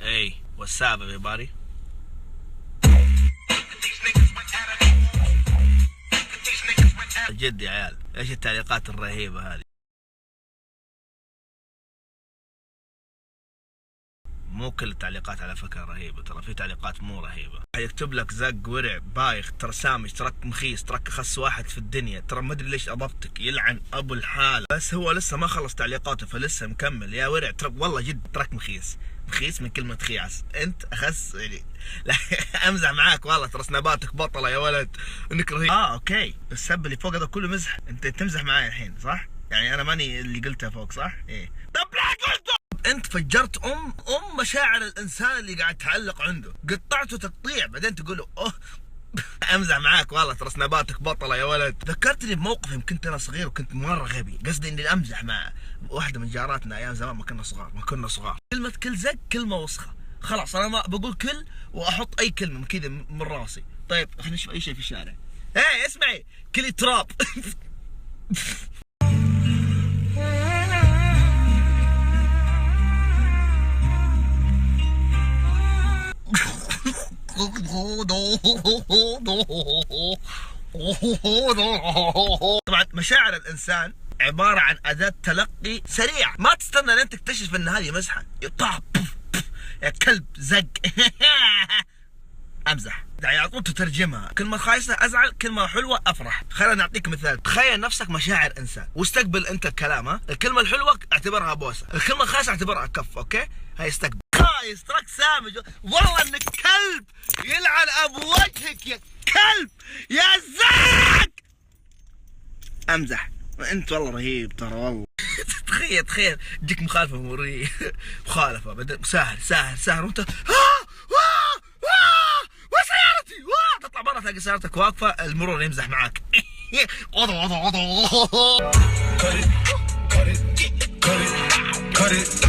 Hey, what's up everybody? جد يا عيال، ايش التعليقات الرهيبة هذه؟ مو كل التعليقات على فكرة رهيبة، ترى في تعليقات مو رهيبة. يكتب لك زق ورع بايخ، ترى سامج، ترك مخيس، ترك اخس واحد في الدنيا، ترى ما ادري ليش اضبطك، يلعن ابو الحالة. بس هو لسه ما خلص تعليقاته فلسه مكمل. يا ورع ترى والله جد ترك مخيس، مخيس من كلمة خياس، انت اخس يعني. لا امزح معاك والله، ترى سناباتك بطلة يا ولد، انك رهيب. اوكي، السب اللي فوق هذا كله مزح، انت تمزح معاي الحين صح؟ يعني انا ماني اللي قلتها فوق صح؟ ايه طب لا قلته. انت فجرت ام مشاعر الانسان اللي قاعد تعلق عنده، قطعته تقطيع، بعدين تقول له اوه امزح معاك والله، ترى سناباتك بطلة يا ولد. ذكرتني بموقف يوم كنت انا صغير وكنت مرة غبي، قصدي اني امزح مع واحدة من جاراتنا ايام زمان، ما كنا صغار. كلمة كل زق كلمة وسخة، خلاص انا ما بقول كل واحط اي كلمة من كذا من راسي. طيب خلينا نشوف اي شيء في الشارع. ايه اسمعي، كلي تراب. طبعا مشاعر الانسان عبارة عن أداة تلقي سريع، ما تستنى لين تكتشف ان هذه مزحة. طاب يا كلب زق. امزح يعني على طول تترجمها، كلمة خايسة ازعل، كلمة حلوة افرح. خلينا نعطيك مثال، تخيل نفسك مشاعر انسان واستقبل انت الكلام. ها، الكلمة الحلوة اعتبرها بوسة، الكلمة الخايسة اعتبرها كف. اوكي، هاي استقبل. خايس ترك سامج، والله انك كلب، يلعن ابو وجهك يا كلب يا زق. امزح، انت والله رهيب ترى والله. تخيل تجيك مخالفة مرورية، مخالفة بعدين ساهر وانت وسيارتي، تطلع برا تلاقي سيارتك واقفة، المرور يمزح معاك. cut it.